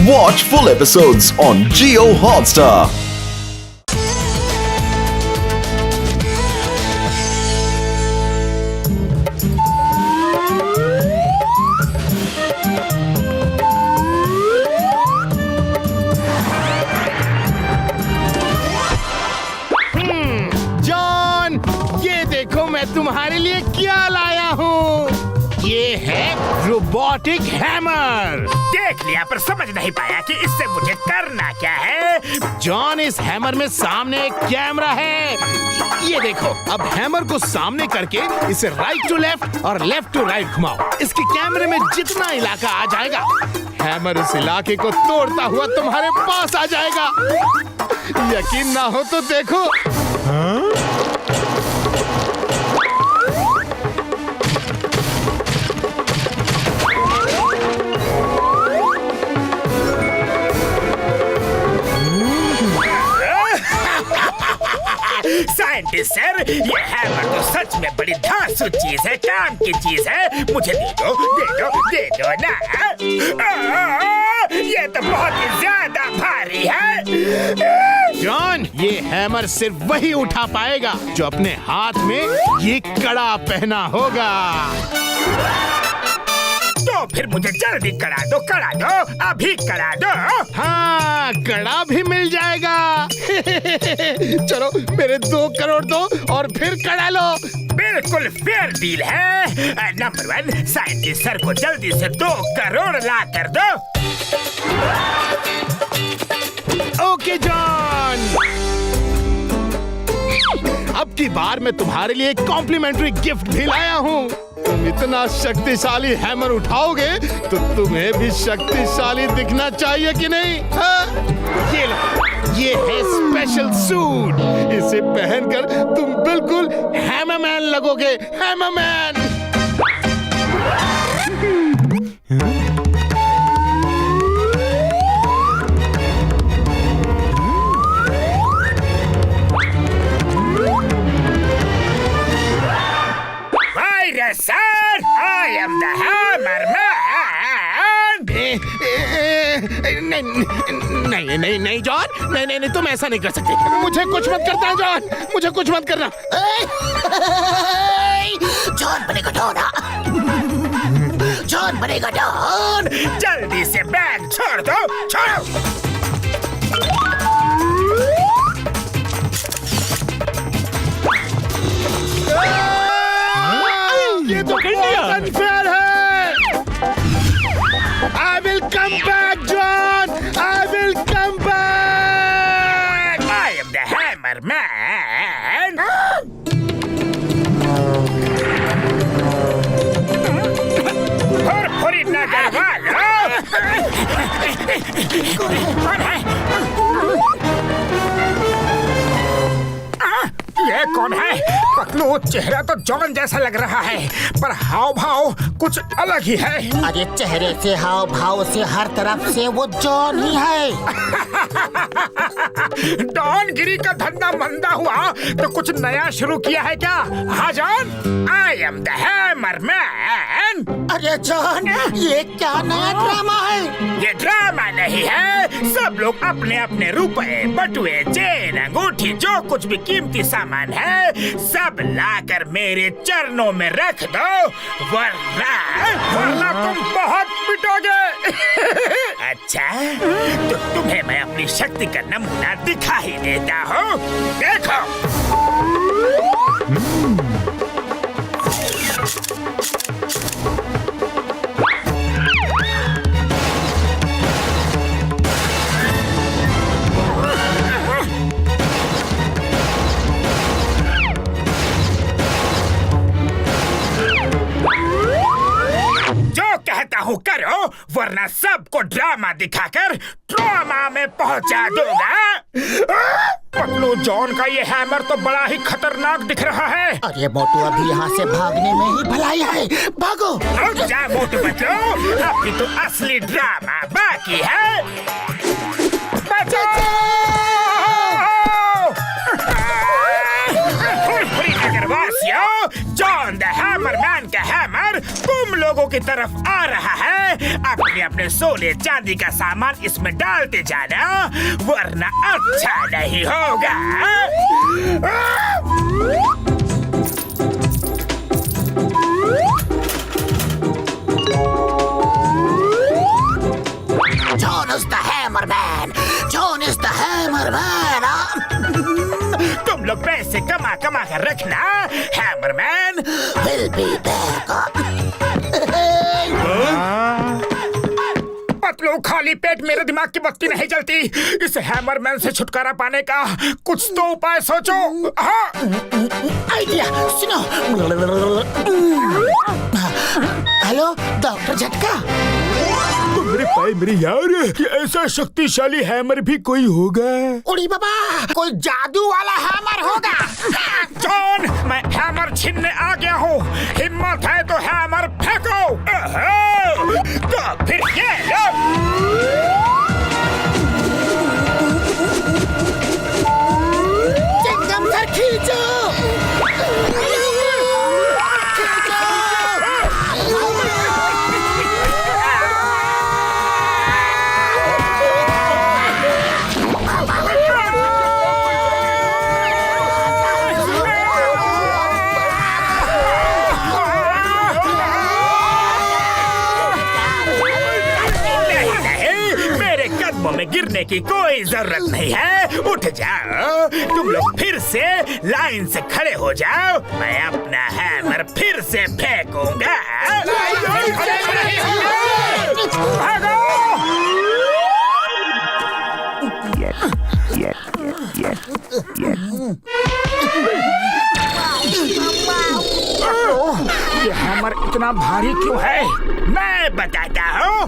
Watch full episodes on Jio Hotstar. John, ये देखो मैं तुम्हारे लिए क्या लाया हूँ। ये है रोबोटिक हैमर। देख लिया पर समझ नहीं पाया कि इससे मुझे करना क्या है। जॉन, इस हैमर में सामने एक कैमरा है। ये देखो, अब हैमर को सामने करके इसे राइट टू लेफ्ट और लेफ्ट टू राइट घुमाओ। इसके कैमरे में जितना इलाका आ जाएगा, हैमर उस इलाके को तोड़ता हुआ तुम्हारे पास आ जाएगा। यकीन ना हो तो देखो। साइंटिस्ट सर, ये हैमर तो सच में बड़ी धांसू चीज है, काम की चीज है। मुझे दे दो, दे दो, दे दो ना। ये तो बहुत ही ज्यादा भारी है। जॉन, ये हैमर सिर्फ वही उठा पाएगा जो अपने हाथ में ये कड़ा पहना होगा। तो फिर मुझे जल्दी करा दो, अभी करा दो। हाँ, कड़ा भी मिल जाएगा। चलो, मेरे 2 करोड़ दो और फिर कड़ा लो। बिल्कुल फेयर डील है। नंबर 1, साइंटिस्ट सर को जल्दी से 2 करोड़ ला कर दो। ओके जॉन, अब की बार मैं तुम्हारे लिए एक कॉम्प्लीमेंट्री गिफ्ट भी लाया हूँ। तुम इतना शक्तिशाली हैमर उठाओगे तो तुम्हें भी शक्तिशाली दिखना चाहिए कि नहीं? हाँ? ये लो, ये है स्पेशल सूट। इसे पहनकर तुम बिल्कुल हैमरमैन लगोगे। Hammerman. Sir, I am the Hammer Man. नहीं नहीं नहीं जॉन, नहीं नहीं नहीं, तुम ऐसा नहीं कर सकते। मुझे कुछ मत करना जॉन, मुझे कुछ मत करना। जॉन बनेगा डॉन। जॉन बनेगा डॉन। जल्दी से बैग छोड़ दो, छोड़ो। ये तो बहुत अनफेयर है। I will come back, John. I will come back. I am the Hammer Man. Furfuri नगर वालों। कौन है? ये कौन है? पतलू, चेहरा तो जॉन जैसा लग रहा है, पर हाव भाव कुछ अलग ही है। अरे चेहरे से, हाव भाव से, हर तरफ से वो जॉन ही है। डॉन गिरी का धंधा मंदा हुआ तो कुछ नया शुरू किया है क्या? हाँ John, I am the hammer man. अरे जॉन, ये क्या नया ड्रामा है? ये ड्रामा नहीं है। सब लोग अपने अपने रुपए, बटुए, चेन, अंगूठी, जो कुछ भी कीमती सामान है, सब लाकर मेरे चरणों में रख दो, वरना तुम बहुत पिटोगे। अच्छा, तो तुम्हें मैं अपनी शक्ति का नमूना दिखा ही देता हूँ। देखो। करो, वरना सबको ड्रामा दिखाकर ट्रॉमा में पहुंचा दूंगा। पतलू, जॉन का ये हैमर तो बड़ा ही खतरनाक दिख रहा है। अरे मोटू, अभी यहाँ से भागने में ही भलाई है। भागो। जा मोटू बच्चों, अभी तो असली ड्रामा बाकी है। बचाओ! नगरवासियों, जॉन द हैमर मैन का हैमर तुम लोगों लोगों की तरफ आ रहा है। अपने अपने सोने चांदी का सामान इसमें डालते जाना, वरना अच्छा नहीं होगा। John is the hammer man. John is the hammer man. तुम लोग पैसे कमा कमा कर रखना, hammerman. Will be back. Patlu, खाली पेट मेरे दिमाग की बत्ती नहीं जलती। इस हैमरमैन से छुटकारा पाने का कुछ तो उपाय सोचो। हाँ, आइडिया सुनो। हेलो डॉक्टर झटका। मेरे भाई मेरे यार, कि ऐसा शक्तिशाली हैमर भी कोई होगा? उड़ी बाबा, कोई जादू वाला हैमर होगा। जॉन, मैं हैमर छीनने आ गया हूँ। हिम्मत है तो हैमर फेंको। तो फिर ये लो। चिंगम सर खींचो। में गिरने की कोई जरूरत नहीं है। उठ जाओ, तुम लोग फिर से लाइन से खड़े हो जाओ। मैं अपना हैमर फिर से फेंकूंगा। भागो! ये हैमर इतना भारी क्यों है? मैं बताता हूँ।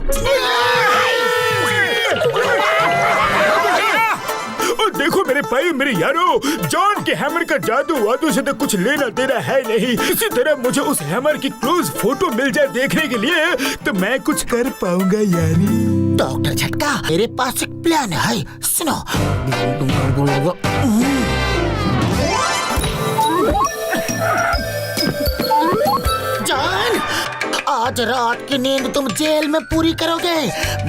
देखो मेरे भाई मेरे यारो, जॉन के हैमर का जादू वादू से तो कुछ लेना देना है नहीं। इसी तरह मुझे उस हैमर की क्लोज फोटो मिल जाए देखने के लिए, तो मैं कुछ कर पाऊंगा यारी। डॉक्टर झटका, मेरे पास एक प्लान है, सुनो। जॉन, आज रात की नींद तुम जेल में पूरी करोगे।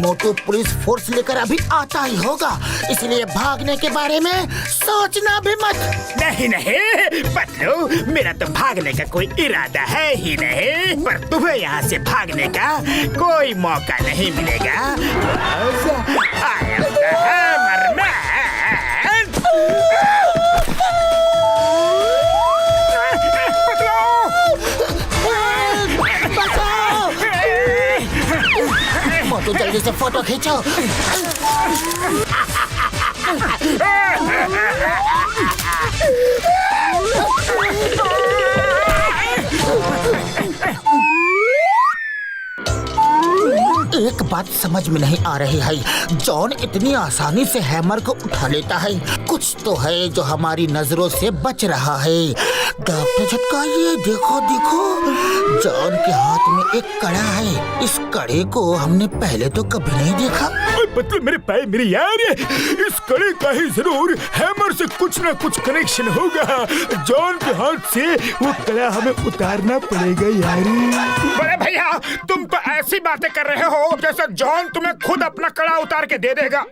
मोटू पुलिस फोर्स लेकर अभी आता ही होगा, इसलिए भागने के बारे में सोचना भी मत। नहीं नहीं पतलू, मेरा तो भागने का कोई इरादा है ही नहीं, पर तुम्हें यहाँ से भागने का कोई मौका नहीं मिलेगा। I am the Hammer Man। मोटू जल्दी से फोटो खींचो। एक बात समझ में नहीं आ रही है, जॉन इतनी आसानी से हैमर को उठा लेता है। कुछ तो है जो हमारी नजरों से बच रहा है। डॉक्टर झटका, ये देखो देखो, जॉन के हाथ में एक कड़ा है। इस कड़े को हमने पहले तो कभी नहीं देखा। मतलब मेरे भाई मेरे यार, इस कड़े का ही जरूर हैमर से कुछ ना कुछ कनेक्शन होगा। जॉन के हाथ से वो कड़ा हमें उतारना पड़ेगा यारी। बड़े भैया, तुम तो ऐसी बातें कर रहे हो जैसे जॉन तुम्हें खुद अपना कड़ा उतार के दे देगा।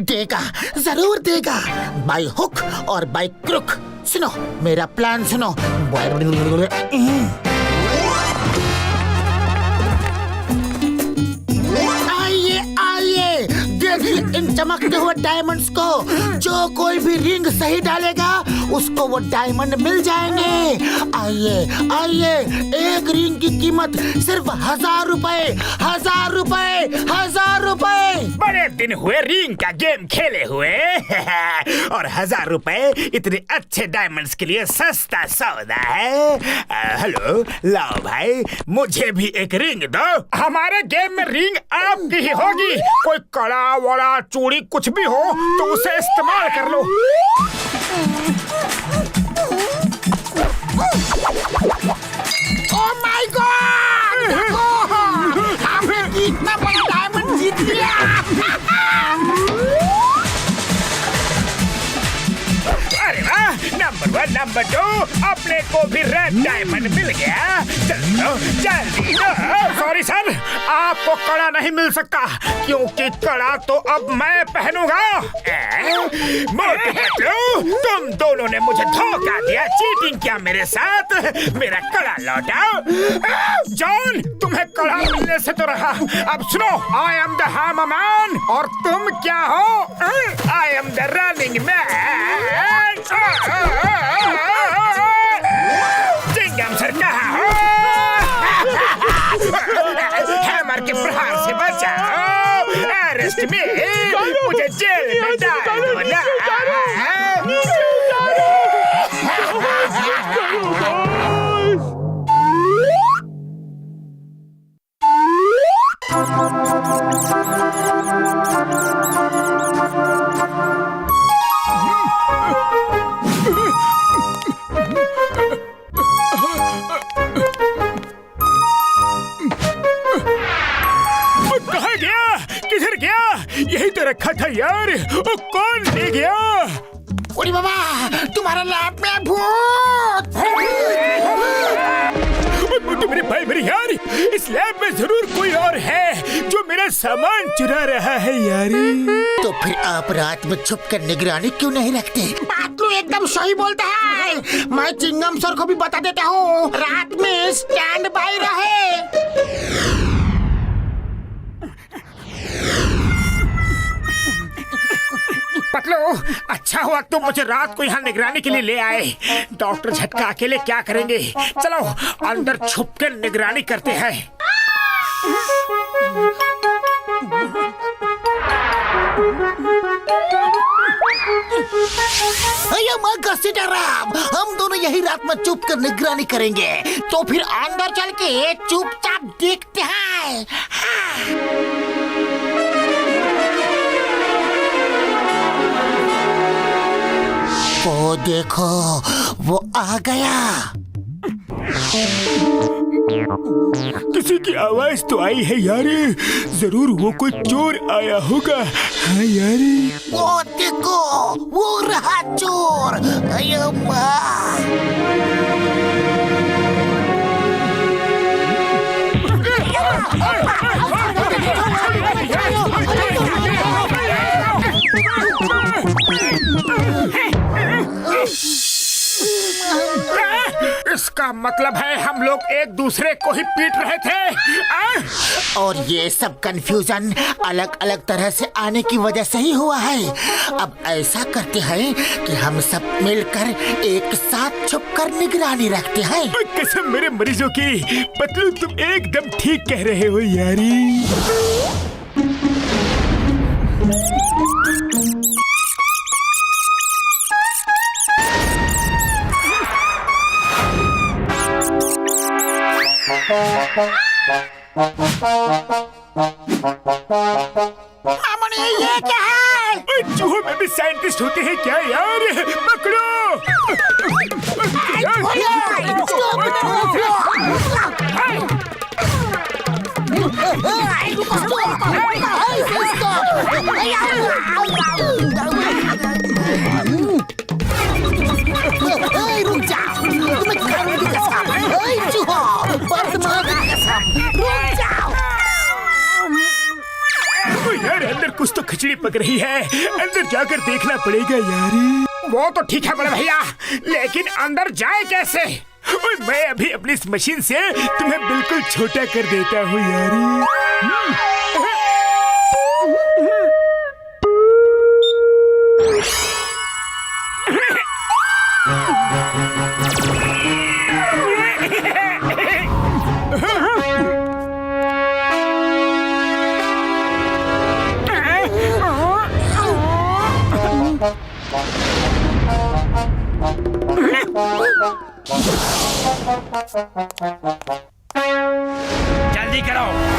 देगा, जरूर देगा, बाय हुक और बाय क्रुक। सुनो मेरा प्लान सुनो। इन चमकते हुए डायमंड्स को, जो कोई भी रिंग सही डालेगा उसको वो डायमंड मिल जाएंगे। आइए आइए, एक रिंग की कीमत सिर्फ 1000 रुपए, 1000 रुपए, 1000 रुपए। बड़े दिन हुए रिंग का गेम खेले हुए और 1000 रुपए इतने अच्छे डायमंड्स के लिए सस्ता सौदा है। हेलो, लाओ भाई, मुझे भी एक रिंग दो। हमारे गेम में रिंग आपकी ही होगी। कोई कड़ा वड़ा चूड़ी कुछ भी हो तो उसे इस्तेमाल कर लो। ओह माय गॉड, हमने इतना बड़ा डायमंड जीत लिया। अरे वाह, नंबर 1 नंबर 2 अपने मेरे को भी रेड डायमंड मिल गया। चलो जल्दी दो। सॉरी सर, आपको कड़ा नहीं मिल सकता क्योंकि कड़ा तो अब मैं पहनूंगा। मोटू पतलू, तुम दोनों ने मुझे धोखा दिया, चीटिंग किया मेरे साथ। मेरा कड़ा लौटाओ। जॉन, तुम्हें कड़ा मिलने से तो रहा। अब सुनो, I am the hammer man और तुम क्या हो? I am the running man. Chingum sir कहाँ हो? हैमर के प्रहार से बचाओ। अरेस्ट मी, मुझे जेल में डाल दो ना। यही तो रखा था यार। ओ, कौन ले गया? ओरे बाबा, तुम्हारा लैब में भूत। मोटू मेरे भाई मेरे यार, इस लैब में जरूर कोई और है जो मेरा सामान चुरा रहा है यारी। तो फिर आप रात में छुप कर निगरानी क्यों नहीं रखते? पतलू एकदम सही बोलता है। मैं चिंगम सर को भी बता देता हूँ, रात में स्टैंड बाय रहे। पतलू, अच्छा हुआ तुम मुझे रात को यहाँ निगरानी के लिए ले आए। डॉक्टर झटका अकेले क्या करेंगे? चलो अंदर छुप कर निगरानी करते हैं। हम दोनों यही रात में चुप कर निगरानी करेंगे, तो फिर अंदर चल के चुपचाप देखते हैं। वो देखो, वो आ गया। किसी की आवाज तो आई है यार, जरूर वो कोई चोर आया होगा। हाँ यार, वो देखो, वो रहा चोर। अयो इसका मतलब है हम लोग एक दूसरे को ही पीट रहे थे। और ये सब कंफ्यूजन अलग अलग तरह से आने की वजह से ही हुआ है। अब ऐसा करते हैं कि हम सब मिलकर एक साथ छुपकर निगरानी रखते हैं। कसम मेरे मरीजों की, पतलू तुम एकदम ठीक कह रहे हो यारी। मामूली, ये क्या है? चूहों में भी साइंटिस्ट होते हैं क्या यार? पकड़ो! रुक जाओ, तुम्हें खाने की कसम। रुक जाओ। यार अंदर कुछ तो खिचड़ी पक रही है, अंदर जाकर देखना पड़ेगा यार। वो तो ठीक है बड़े भैया, लेकिन अंदर जाए कैसे? मैं अभी अपनी इस मशीन से तुम्हें बिल्कुल छोटा कर देता हूँ यार।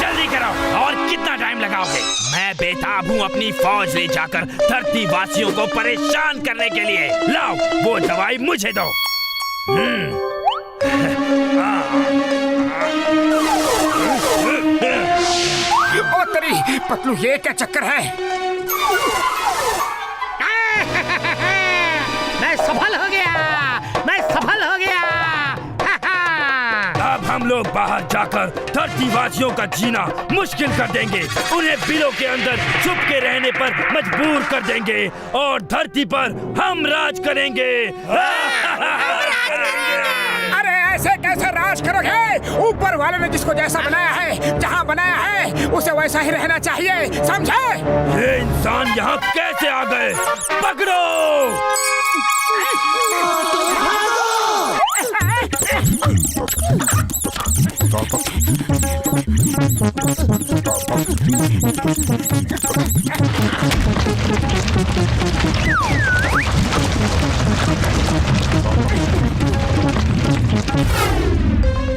जल्दी करो और कितना टाइम लगाओगे? मैं बेताब हूँ अपनी फौज ले जाकर धरती वासियों को परेशान करने के लिए। लाओ वो दवाई मुझे दो। ओ तेरी पतलू, ये क्या चक्कर है? मैं सफल हो गया, मैं सफल हो गया। लोग बाहर जाकर धरतीवासियों का जीना मुश्किल कर देंगे, उन्हें बिलों के अंदर छुप के रहने पर मजबूर कर देंगे और धरती पर हम राज करेंगे। अरे ऐसे कैसे राज करोगे? ऊपर वाले ने जिसको जैसा बनाया है, जहाँ बनाया है, उसे वैसा ही रहना चाहिए, समझे? ये इंसान यहाँ कैसे आ गए? पकड़ो!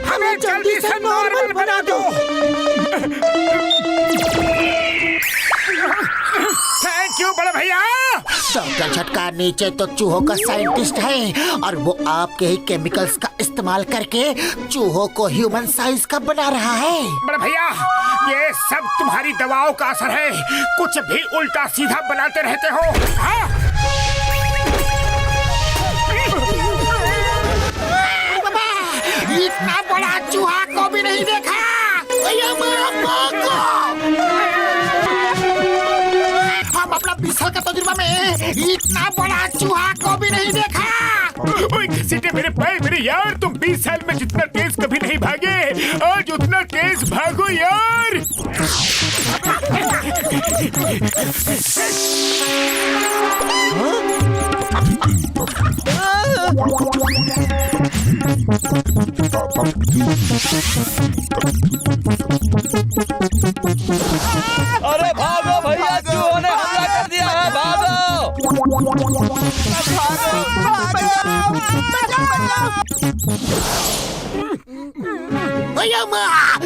हमें जल्दी से नॉर्मल बना दो। थैंक यू बड़े भैया। डॉक्टर झटका नीचे तो चूहों का साइंटिस्ट है और वो आपके ही केमिकल्स का इस्तेमाल करके चूहों को ह्यूमन साइज का बना रहा है। बड़े भैया, ये सब तुम्हारी दवाओं का असर है। कुछ भी उल्टा सीधा बनाते रहते हो। हाँ? इतना बड़ा चूहा को भी नहीं देखा। हम अपना 20 साल का तजुर्बा में इतना बड़ा चूहा को भी नहीं देखा। ओए घसीटे मेरे पाए मेरे यार, तुम 20 साल में जितना तेज कभी नहीं भागे, आज उतना तेज भागो यार। अरे भागो भैया, चूहों ने हमला कर दिया है, भागो!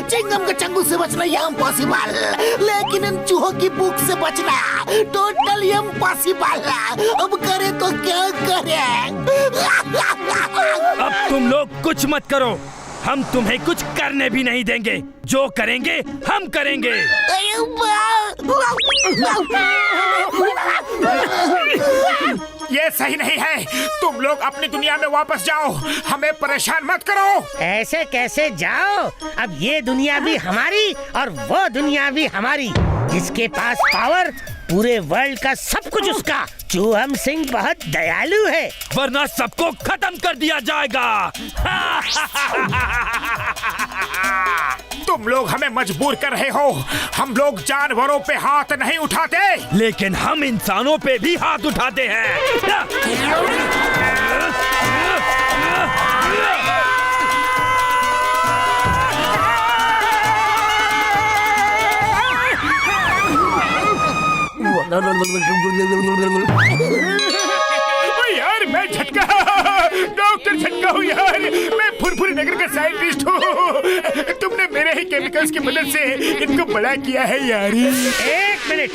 चिंगम के चंगू से बचना इम्पॉसिबल, लेकिन इन चूहों की भूख से बचना टोटल इम्पॉसिबल। अब करे तो क्या करें? अब तुम लोग कुछ मत करो, हम तुम्हें कुछ करने भी नहीं देंगे। जो करेंगे हम करेंगे। ये सही नहीं है, तुम लोग अपनी दुनिया में वापस जाओ, हमें परेशान मत करो। ऐसे कैसे जाओ? अब ये दुनिया भी हमारी और वो दुनिया भी हमारी। जिसके पास पावर, पूरे वर्ल्ड का सब कुछ उसका। चूहम सिंह बहुत दयालु है, वरना सबको खत्म कर दिया जाएगा। तुम लोग हमें मजबूर कर रहे हो। हम लोग जानवरों पे हाथ नहीं उठाते, लेकिन हम इंसानों पे भी हाथ उठाते हैं। यार मैं झटका, डॉक्टर झटका हूँ यार। मैं फुरफुरी नगर का साइंटिस्ट हूँ। तुमने मेरे ही केमिकल्स की मदद से इनको बड़ा किया है यार। एक मिनट।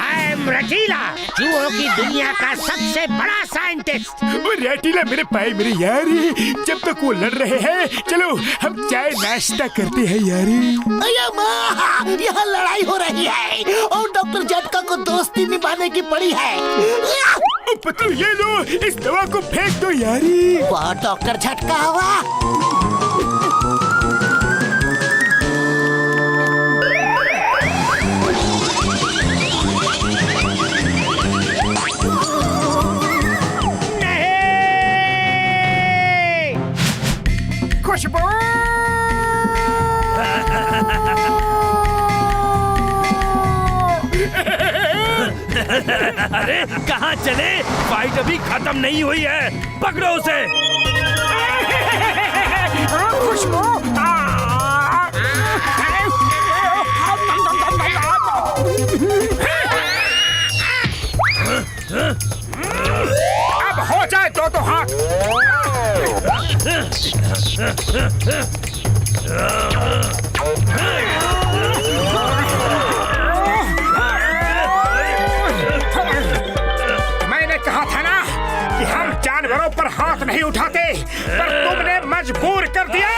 आई एम रटीला, चूहों की दुनिया का सबसे बड़ा साइंटिस्ट। वो रटीला मेरे पाए मेरे यार, जब तक वो लड़ रहे हैं, चलो हम चाय नाश्ता करते हैं यार। यहाँ लड़ाई हो रही है और डॉक्टर झटका को दोस्ती निभाने की पड़ी है। पतलू ये लो, इस दवा को फेंक दो यारी। वाह डॉक्टर झटका हुआ। खुशबू अरे कहाँ चले? फाइट अभी खत्म नहीं हुई है, पकड़ो उसे। खुशबू अब हो जाए तो हाथ। मैंने कहा था ना कि हम जानवरों पर हाथ नहीं उठाते, पर तुमने मजबूर कर दिया।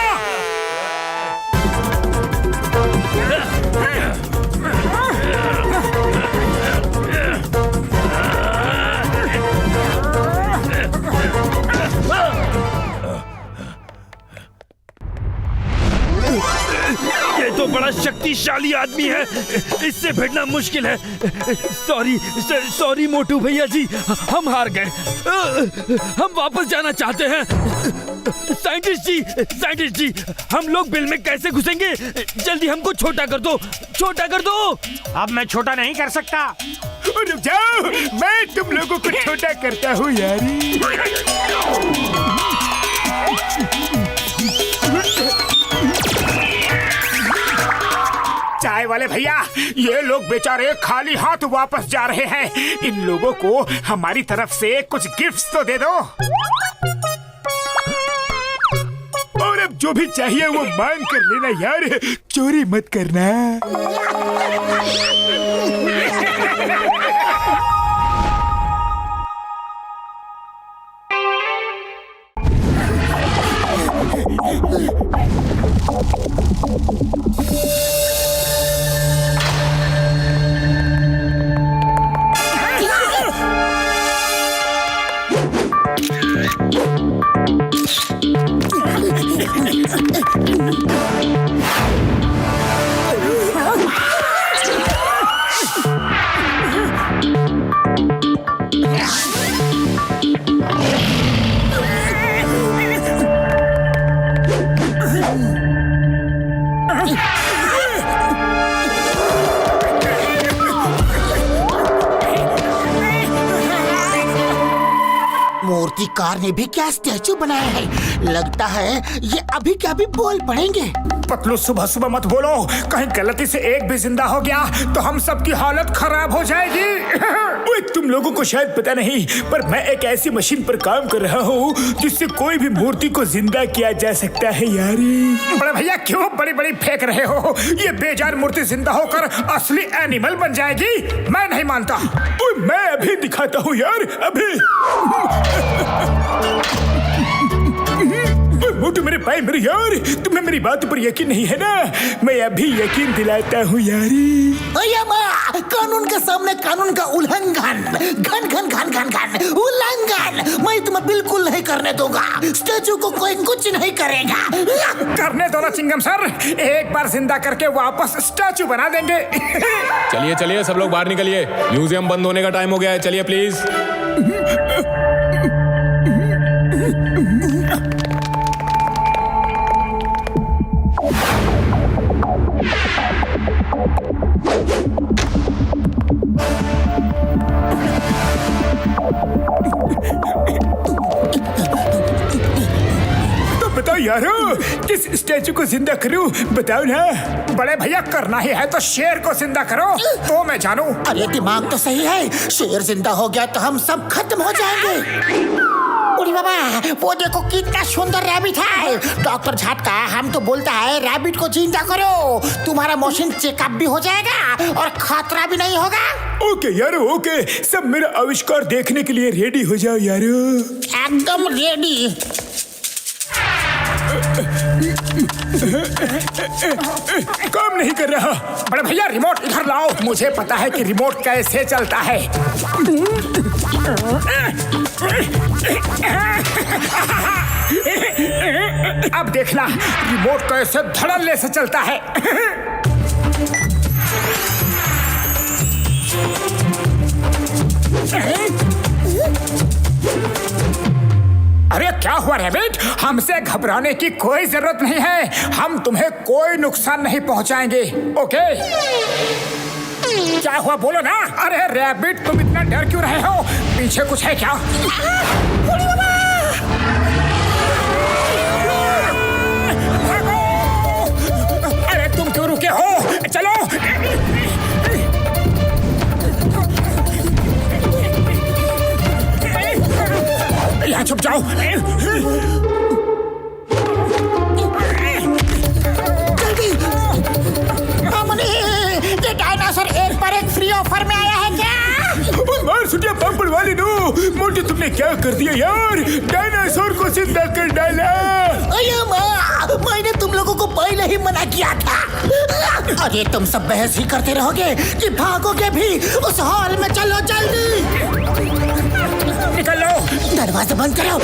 शक्तिशाली आदमी है, इससे भिड़ना मुश्किल है। सॉरी मोटू भैया जी, हम हार गए। हम वापस जाना चाहते हैं। साइंटिस्ट जी, हम लोग बिल में कैसे घुसेंगे? जल्दी हमको छोटा कर दो। अब मैं छोटा नहीं कर सकता। रुक जाओ, मैं तुम लोगों को छोटा करता हूँ यारी। चाय वाले भैया, ये लोग बेचारे खाली हाथ वापस जा रहे हैं। इन लोगों को हमारी तरफ से कुछ गिफ्ट्स तो दे दो। और अब जो भी चाहिए वो मांग कर लेना यार, चोरी मत करना। मूर्तिकार ने भी क्या स्टैचू बनाया है। लगता है ये अभी क्या भी बोल पड़ेंगे। पतलू, सुबह सुबह मत बोलो, कहीं गलती से एक भी जिंदा हो गया तो हम सबकी हालत खराब हो जाएगी। ओए, तुम लोगों को शायद पता नहीं, पर मैं एक ऐसी मशीन पर काम कर रहा हूँ जिससे कोई भी मूर्ति को जिंदा किया जा सकता है यारी। बड़े भैया क्यों बड़ी बड़ी फेंक रहे हो? ये बेजान मूर्ति जिंदा होकर असली एनिमल बन जाएगी। मैं नहीं मानता। ओए, मैं अभी दिखाता हूँ यार, अभी। मोटू मेरे भाई मेरे यार, तुम्हें मेरी बात पर यकीन नहीं है ना? मैं अभी यकीन दिलाता हूँ यारी। कानून के सामने कानून का उल्लंघन, घन उल्लंघन मैं तुम्हें बिल्कुल नहीं करने दूंगा। स्टैचू को कोई कुछ नहीं करेगा। करने दो ना चिंगम सर, एक बार जिंदा करके वापस स्टैचू बना देंगे। चलिए सब लोग बाहर निकलिए, म्यूजियम बंद होने का टाइम हो गया है। चलिए प्लीज। बताओ यारो, किस स्टैचू को जिंदा करूं? बताओ ना। बड़े भैया करना ही है तो शेर को जिंदा करो, तो मैं जानू। अरे दिमाग तो सही है, शेर जिंदा हो गया तो हम सब खत्म हो जाएंगे। उड़ी बाबा, वो देखो कितना सुंदर रैबिट है। डॉक्टर झटका हम तो बोलता है रैबिट को जिंदा करो, तुम्हारा मशीन चेकअप भी हो जाएगा और खतरा भी नहीं होगा। ओके यारो, ओके। सब मेरा आविष्कार देखने के लिए रेडी हो जाओ यारो। एकदम रेडी। काम नहीं कर रहा। बड़े भैया रिमोट इधर लाओ, मुझे पता है कि रिमोट कैसे चलता है। अब देखना रिमोट कैसे धड़ल्ले से चलता है। अरे क्या हुआ रैबिट? हमसे घबराने की कोई जरूरत नहीं है, हम तुम्हें कोई नुकसान नहीं पहुंचाएंगे। ओके? क्या हुआ बोलो ना। अरे रैबिट तुम इतना डर क्यों रहे हो? पीछे कुछ है क्या? अरे तुम क्यों रुके हो? चलो। यहाँ छुप जाओ। जल्दी। ये डायनासोर एक पर एक फ्री ऑफर में आया है क्या? मार सुटिया पापड़ वाली नो, मोटी तुमने क्या कर दिया यार? डायनासोर को जिंदा कर डाला। अरे माँ, मैंने तुम लोगों को पहले ही मना किया था। अरे तुम सब बहस ही करते रहोगे कि भागोगे भी? उस हॉल में चलो जल्दी। निकल लो। दरवाजा बंद करो।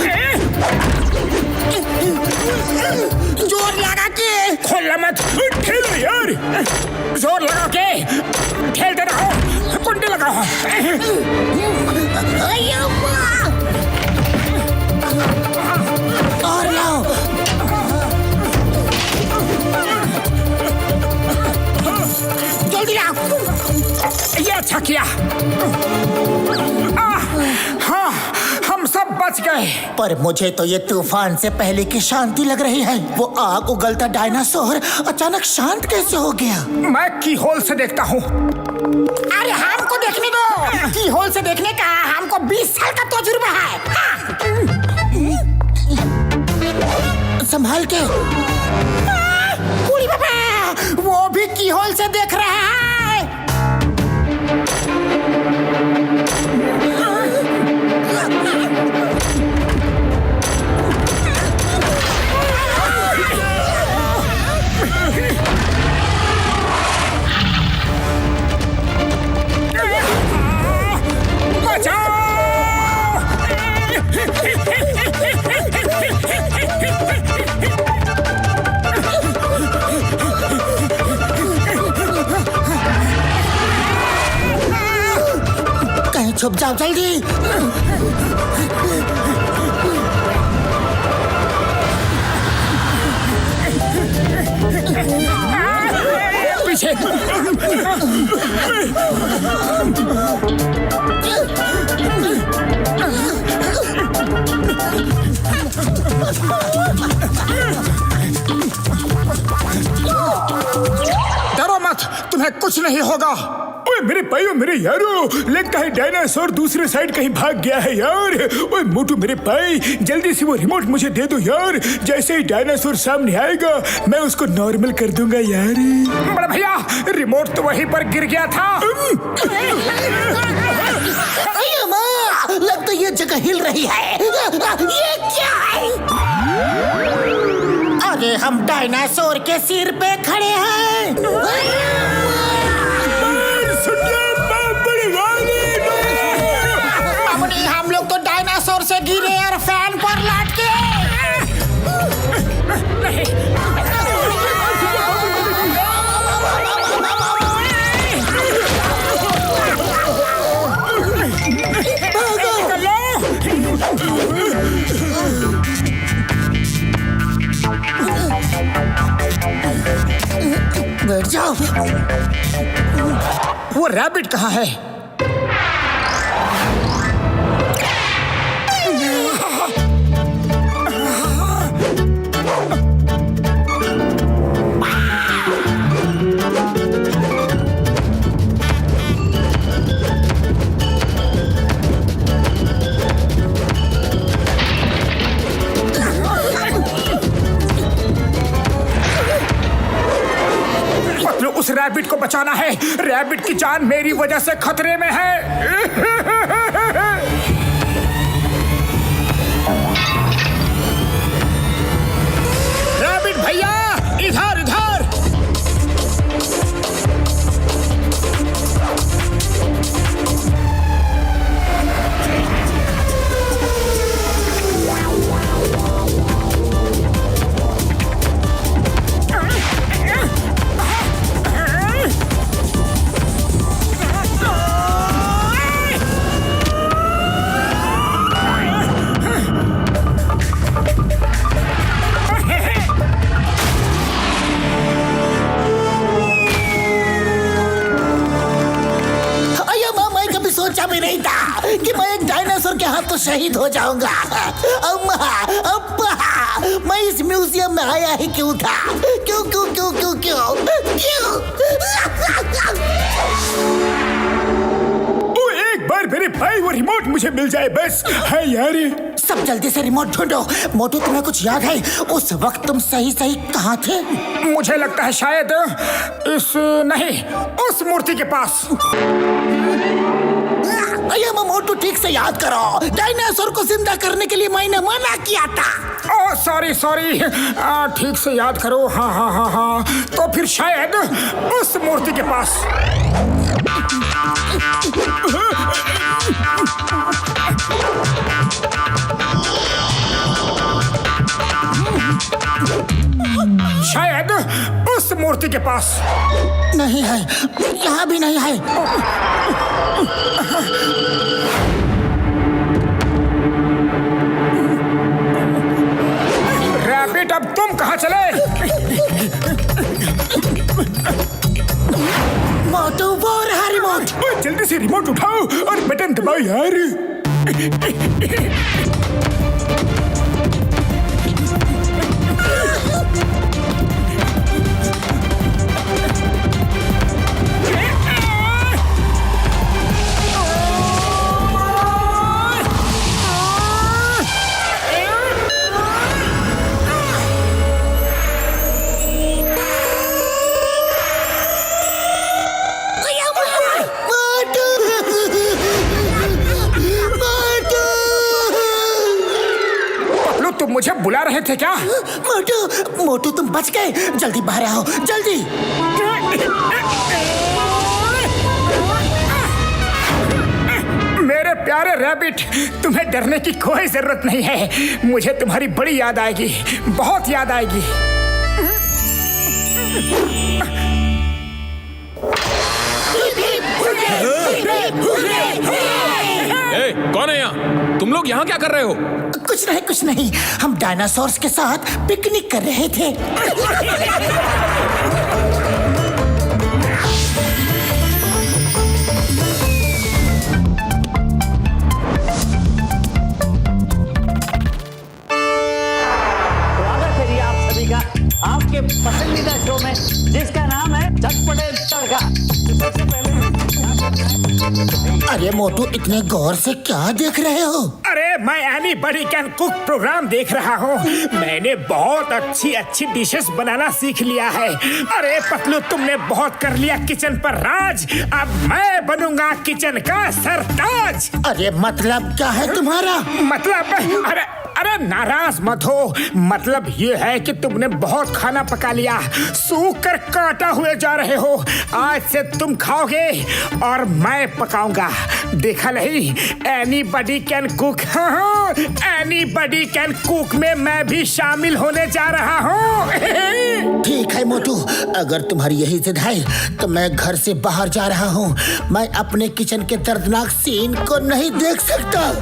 जोर लगा खोलना मत, ठेलो यार, जोर लगा के ठेलते रहो, कुंडी लगाओ। और लाओ। जल्दी लाओ। ये अच्छा किया। हाँ, हम सब बच गए। पर मुझे तो ये तूफान से पहले की शांति लग रही है। वो आग उगलता डायनासोर अचानक शांत कैसे हो गया? मैं की होल से देखता हूँ। अरे हमको देखने दो। की होल से देखने का हमको 20 साल का तजुर्बा है। संभाल के। वो भी की होल से देख रहा है। छुप जाओ जल्दी। पीछे। डरो मत, तुम्हें कुछ नहीं होगा। ओए मेरे भाइयों, मेरे यारों, लगता है डायनासोर दूसरे साइड कहीं भाग गया है यार। ओए मोटू मेरे भाई, जल्दी से वो रिमोट मुझे दे दो यार। जैसे ही डायनासोर सामने आएगा मैं उसको नॉर्मल कर दूंगा यार। बड़े भैया, रिमोट तो वहीं पर गिर गया था। लगता ये जगह हिल रही है। ये क्या है? अरे हम डायनासोर के सिर पे खड़े हैं। हम लोग तो डायनासोर से गिरे और फैन पर लटके। बैठ जाओ। वो रैबिट कहाँ है? उस रैबिट को बचाना है। रैबिट की जान मेरी वजह से खतरे में है। रैबिट भैया, इधर इधर। कि मैं एक डायनासोर के हाथ तो शहीद हो जाऊंगा। अम्मा, अब्बा, मैं इस म्यूजियम में आया ही क्यों था? क्यों क्यों क्यों क्यों क्यों क्यों? एक बार मेरे भाई वो रिमोट मुझे मिल जाए बस। है यार। सब जल्दी से रिमोट ढूंढो। मोटू, तुम्हें कुछ याद है उस वक्त तुम सही सही कहाँ थे? मुझे लगता है शायद नहीं, उस मूर्ति के पास। मोटू, ठीक से याद करो। डायनासोर को जिंदा करने के लिए मैंने मना किया था। ओह सॉरी सॉरी, ठीक से याद करो। हाँ हाँ हाँ हाँ, तो फिर शायद उस मूर्ति के पास। शायद मूर्ति के पास। नहीं है, यहाँ भी नहीं है। रैबिट, अब तुम कहाँ चले? मोटू, वो रहा रिमोट। जल्दी से रिमोट उठाओ और बटन दबाओ यार। तुम मुझे बुला रहे थे क्या? मोटू, मोटू तुम बच गए। जल्दी बाहर आओ, जल्दी। मेरे प्यारे रैबिट, तुम्हें डरने की कोई जरूरत नहीं है। मुझे तुम्हारी बड़ी याद आएगी, बहुत याद आएगी। ए, कौन है यहाँ? तुम लोग यहाँ क्या कर रहे हो? कुछ नहीं, कुछ नहीं। हम डायनासोर्स के साथ पिकनिक कर रहे थे। स्वागत है आप सभी का आपके पसंदीदा शो में, जिसका नाम है चटपटे तड़का। सबसे पहले अरे मोटू, इतने गौर से क्या देख रहे हो? अरे मैं एनीबॉडी कैन कुक प्रोग्राम देख रहा हूँ। मैंने बहुत अच्छी अच्छी डिशेस बनाना सीख लिया है। अरे पतलू, तुमने बहुत कर लिया किचन पर राज, अब मैं बनूंगा किचन का सरताज। अरे मतलब क्या है तुम्हारा? मतलब अरे अरे नाराज मत हो। मतलब ये है कि तुमने बहुत खाना पका लिया, सूख कर काटा हुए जा रहे हो। आज से तुम खाओगे और मैं पकाऊंगा। देखा नहीं, एनीबॉडी कैन कुक। हाँ, एनीबॉडी कैन कुक में मैं भी शामिल होने जा रहा हूँ। ठीक है मोटू, अगर तुम्हारी यही जिद है तो मैं घर से बाहर जा रहा हूँ। मैं अपने किचन के दर्दनाक सीन को नहीं देख सकता।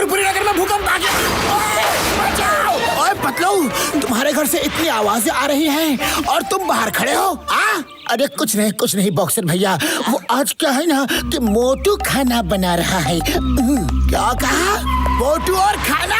पूरी नगर में भूकंप आ गया। ओए पतलू, तुम्हारे घर से इतनी आवाजें आ रही हैं और तुम बाहर खड़े हो। अरे कुछ नहीं बॉक्सर भैया, वो आज क्या है ना कि मोटू खाना बना रहा है। क्या कहा? मोटू और खाना?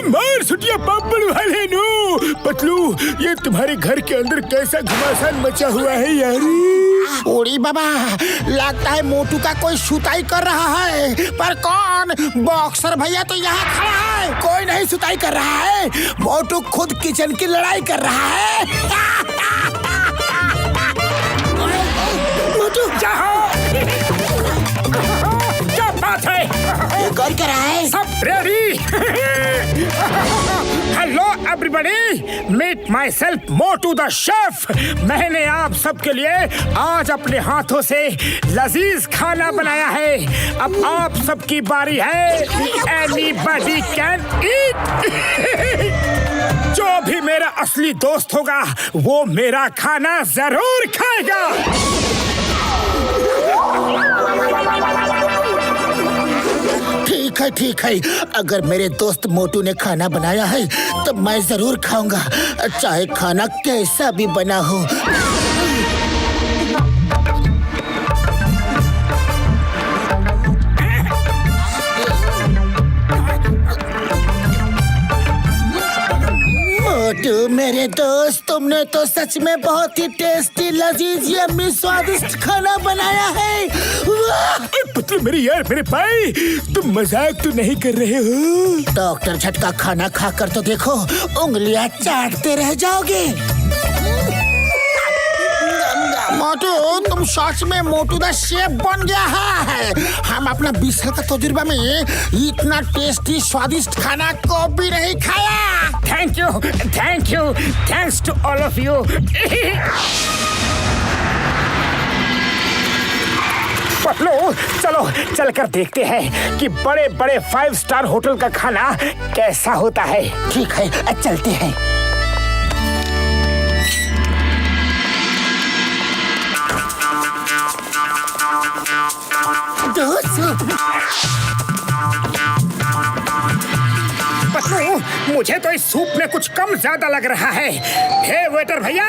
मार सुटिया पापड़ वाले नो। पतलू, ये तुम्हारे घर के अंदर कैसा घमासान मचा हुआ है यार। ओरी बाबा, लगता है मोटू का कोई सुताई कर रहा है। पर कौन? बॉक्सर भैया तो यहाँ खड़ा है। कोई नहीं सुताई कर रहा है, मोटू खुद किचन की लड़ाई कर रहा है। मोटू जाओ। क्या बात है? ये कौन कर रहा है? सब ready? Hello everybody, meet myself Motu the chef. मैंने आप सबके लिए आज अपने हाथों से लजीज खाना बनाया है। अब आप सबकी बारी है। Anybody can eat. जो भी मेरा असली दोस्त होगा वो मेरा खाना जरूर खाएगा। ठीक है, अगर मेरे दोस्त मोटू ने खाना बनाया है तो मैं जरूर खाऊंगा, चाहे खाना कैसा भी बना हो। मोटू मेरे दोस्त, तुमने तो सच में बहुत ही टेस्टी, लजीज, यम्मी, स्वादिष्ट खाना बनाया है। वाह! मतलब मेरे भाई, तुम मजाक तो नहीं कर रहे हो? डॉक्टर झटका खाना खाकर तो देखो, उंगलियां चाटते रह जाओगे। मोटू, तुम सच में मोटू द शेफ बन गया है। हम अपना 20 साल का तजुर्बा में इतना टेस्टी स्वादिष्ट खाना को भी नहीं खाया। Thank you, thanks to all of you. Patlu, चलो चलकर देखते हैं कि बड़े बड़े 5 स्टार होटल का खाना कैसा होता है। ठीक है, चलते हैं। पतलू, मुझे तो इस सूप में कुछ कम ज्यादा लग रहा है। हे वेटर भैया!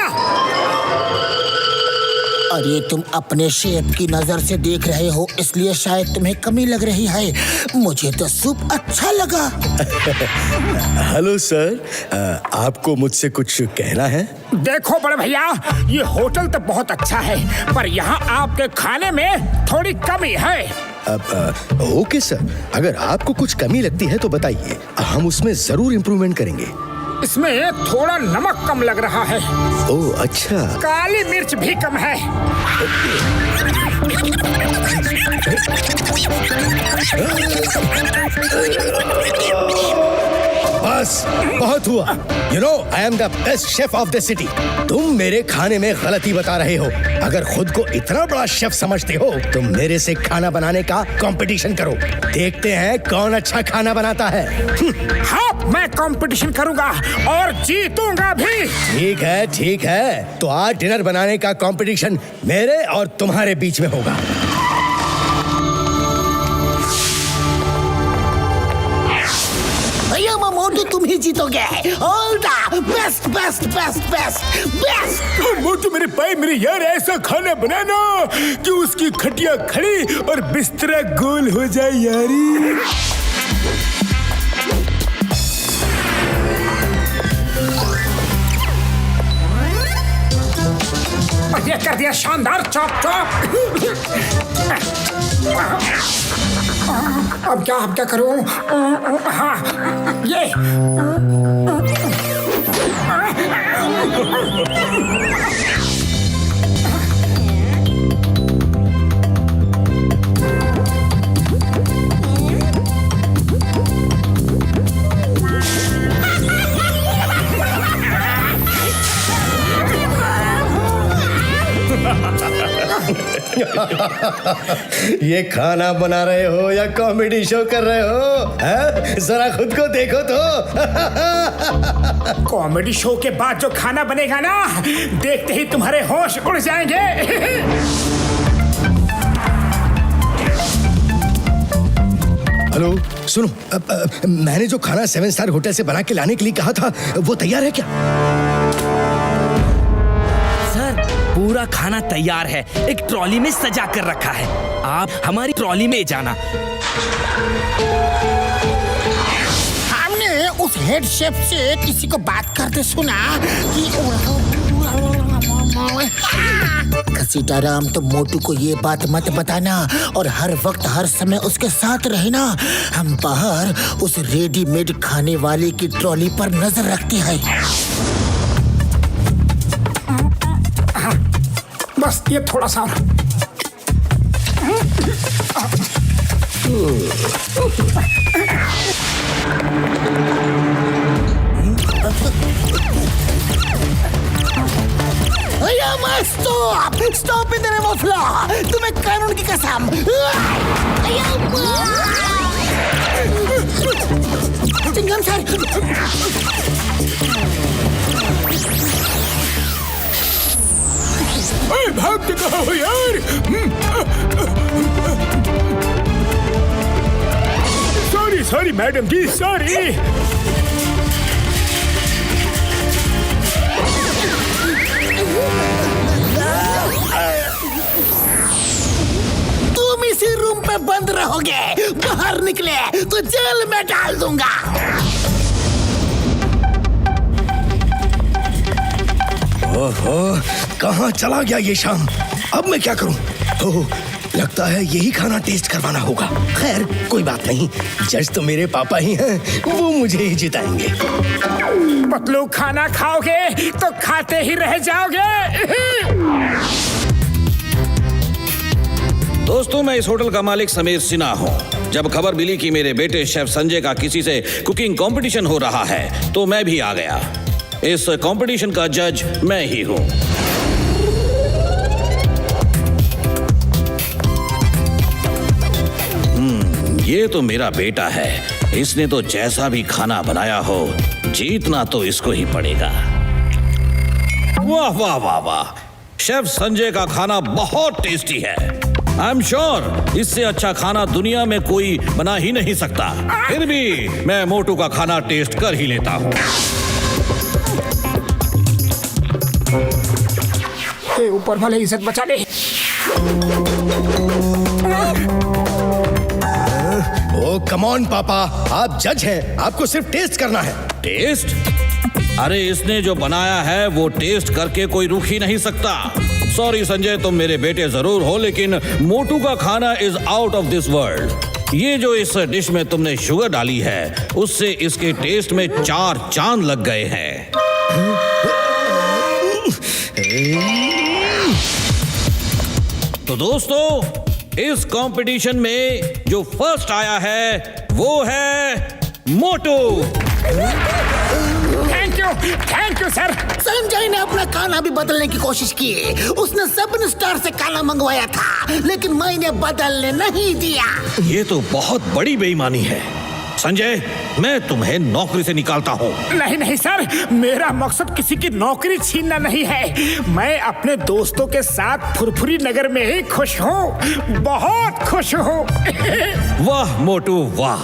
अरे तुम अपने शेफ की नजर से देख रहे हो, इसलिए शायद तुम्हें कमी लग रही है। मुझे तो सूप अच्छा लगा। हेलो सर, आपको मुझसे कुछ कहना है? देखो बड़े भैया, ये होटल तो बहुत अच्छा है, पर यहाँ आपके खाने में थोड़ी कमी है। ओके सर, अगर आपको कुछ कमी लगती है तो बताइए, हम उसमें जरूर इम्प्रूवमेंट करेंगे। इसमें थोड़ा नमक कम लग रहा है। ओह अच्छा। काली मिर्च भी कम है। बस बहुत हुआ। You know, I am the best chef of the city. तुम मेरे खाने में गलती बता रहे हो। अगर खुद को इतना बड़ा शेफ समझते हो तो मेरे से खाना बनाने का कंपटीशन करो। देखते हैं कौन अच्छा खाना बनाता है। हाँ, मैं कंपटीशन करूंगा और जीतूंगा भी। ठीक है। तो आज डिनर बनाने का कंपटीशन मेरे और तुम्हारे बीच में होगा। मोटू, तुम ही जीतोगे। All the best best best best best. Motu मेरे भाई, मेरे यार, ऐसा खाना बनाना कि उसकी खटिया खड़ी और बिस्तरा गोल हो जाए यारी। ये कर दिया शानदार, चॉप चॉप। अब क्या करूं? हाँ, ये ये खाना बना रहे हो या कॉमेडी शो कर रहे हो? जरा खुद को देखो तो। कॉमेडी शो के बाद जो खाना बनेगा ना, देखते ही तुम्हारे होश उड़ जाएंगे। हेलो, सुनो, मैंने जो खाना 7 स्टार होटल से बना के लाने के लिए कहा था, वो तैयार है क्या? सर, पूरा खाना तैयार है, एक ट्रॉली में सजा कर रखा है। आप हमारी ट्रॉली में जाना। हमने उस हेड शेफ से किसी को बात करते सुना कि सीताराम, तो मोटू को ये बात मत बताना और हर वक्त हर समय उसके साथ रहना। हम बाहर उस रेडीमेड खाने वाले की ट्रॉली पर नजर रखते हैं। बस ये थोड़ा सा। Stop in the name of law. तुम्हें कानून की कसम। चिंगम सर, भागते कहाँ हो यार? सॉरी मैडम जी, सॉरी। तुम इसी रूम पे बंद रहोगे। बाहर निकले तो जेल में डाल दूंगा। ओहो, कहाँ चला गया ये शाम? अब मैं क्या करूं? ओह, लगता है यही खाना टेस्ट करवाना होगा। खैर कोई बात नहीं, जज तो मेरे पापा ही हैं, वो मुझे ही जिताएंगे। पतलू, खाना खाओगे तो खाते ही रह जाओगे। दोस्तों, मैं इस होटल का मालिक समीर सिन्हा हूँ। जब खबर मिली कि मेरे बेटे शेफ संजय का किसी से कुकिंग कंपटीशन हो रहा है तो मैं भी आ गया। इस कंपटीशन का जज मैं ही हूँ। ये तो मेरा बेटा है। इसने तो जैसा भी खाना बनाया हो, जीतना तो इसको ही पड़ेगा। वाह वाह वाह वाह, शेफ संजय का खाना बहुत टेस्टी है। आई एम श्योर इससे अच्छा खाना दुनिया में कोई बना ही नहीं सकता। फिर भी मैं मोटू का खाना टेस्ट कर ही लेता हूँ। ऊपर वाले इज्जत बचा ले। ओ कम ऑन पापा, आप जज हैं, आपको सिर्फ टेस्ट करना है। टेस्ट? अरे इसने जो बनाया है वो टेस्ट करके कोई रुक ही नहीं सकता। सॉरी संजय, तुम मेरे बेटे जरूर हो, लेकिन मोटू का खाना is out of this world. ये जो इस डिश में तुमने शुगर डाली है, उससे इसके टेस्ट में 4 चांद लग गए हैं। तो दोस्तों, इस कंपटीशन में जो फर्स्ट आया है वो है Motu. Thank you sir. Sanjay ने अपना खाना भी बदलने की कोशिश की। उसने 7 स्टार से खाना मंगवाया था, लेकिन मैंने बदलने नहीं दिया। ये तो बहुत बड़ी बेईमानी है। संजय, मैं तुम्हें नौकरी से निकालता हूँ। नहीं नहीं सर, मेरा मकसद किसी की नौकरी छीनना नहीं है। मैं अपने दोस्तों के साथ फुरफुरी नगर में ही खुश हूँ, बहुत खुश हूँ। वाह मोटू वाह,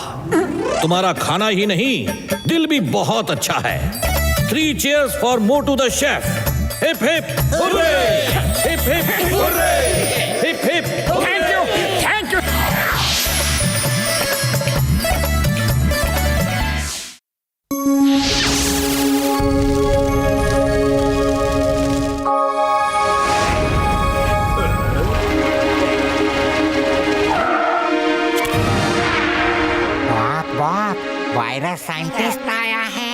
तुम्हारा खाना ही नहीं, दिल भी बहुत अच्छा है। 3 cheers for Motu the chef. Hip hip hurray, hip hip hurray, hip hip. Thank you, thank you. Virus scientist आया है।